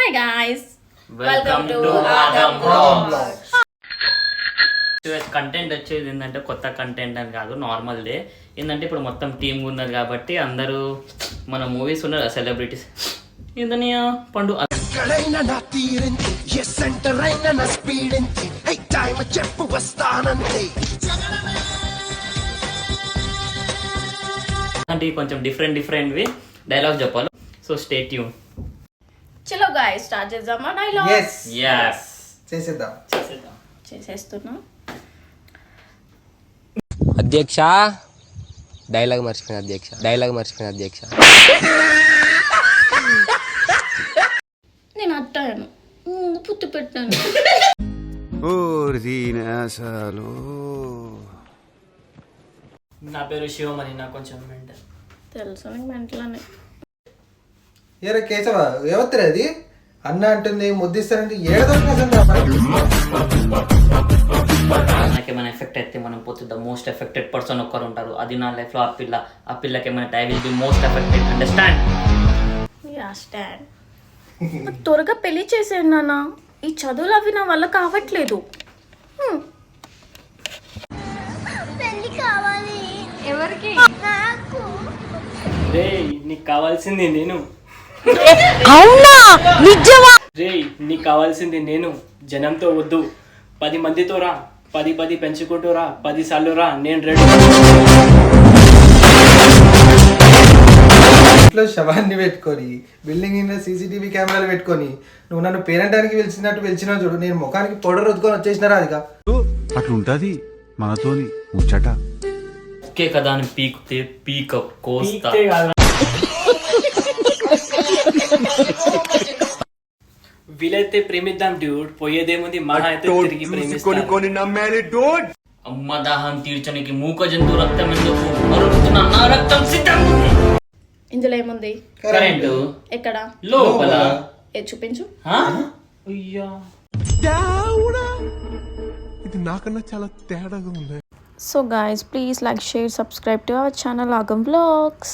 Hi guys, welcome to ఆగం blogs. Content వచ్చేది ఏంటంటే కొత్త కంటెంట్ అని కాదు, నార్మల్ డే. ఏంటంటే ఇప్పుడు మొత్తం టీమ్ ఉన్నది కాబట్టి అందరూ మన మూవీస్ ఉన్నారు సెలబ్రిటీస్ ఏందని పండు అంటే కొంచెం డిఫరెంట్వి డైలాగ్ చెప్పాలి. So stay tune. చలో guys, స్టార్ట్ చేద్దామా డైలాగ్? yes చేసేస్తున్నా. అధ్యక్ష డైలాగ్ మర్చిపోయిన అధ్యక్ష నేను అట్టాను పుత్తి పెట్టాను. నా పేరు శివమని, నాకు కొంచెం మెంటల్ తెలుసు నీకు మెంటలని. ఏరే కేశవ ఏవత్తరే అది అన్న అంటుంది ముద్దిస్తానంటే నాకేమైనా ఎఫెక్ట్ అయితే మనం పోతే ద మోస్ట్ ఎఫెక్టెడ్ పర్సన్ ఒక్కరు ఉంటారు, అది నా లైఫ్లో ఆ పిల్లకి ఏమైనా I will be most affected. Understand? Yeah stand. త్వరగా పెళ్లి చేసేయండి నాన్న, ఈ చదువులు అవి నా వల్ల కావట్లేదు. పెళ్లి కావాలి. ఎవరికి? నాకు. రేయ్ నీకు కావాల్సింది నేను. అవునా? నిజమా? రేయ్ నీకు కావాల్సింది నేను. జనంతో వద్దు, 10 మందితో రా, 10 పెంచుకుంటూ రా, 10 సార్లు రా, నేను రెడీ. ఇంట్లో శవాన్ని పెట్టుకొని బిల్డింగ్ మీద సీసీటీవీ కెమెరాలు పెట్టుకొని నువ్వు నన్ను పేరెంటానికి పిలిచినావు చూడు, నేను ముఖానికి పౌడర్ రుద్దుకొని వచ్చేసినారా అదిగా అట్లుంటది మనతోని ముచ్చట. ఓకే కదా అని పీకుతే పీకప్ కోస్తా. వీలైతే ప్రేమిద్దాం డ్యూడ్, పోయేదేముంది, మహా అయితే తిరిగి ప్రేమిస్తాం. అమ్మ దాహం తీర్చడానికి మూక జంతువు రక్తం ఎందుకు మరుగుతున్న నా రక్తం సిద్ధం. ఇందులో ఏముంది? కరెంటు ఎక్కడ? లోపల. చూపించు. అయ్యా ఇది నాకన్నా చాలా తేడాగా ఉంది. So guys, please like, share, subscribe to our channel Agam Vlogs.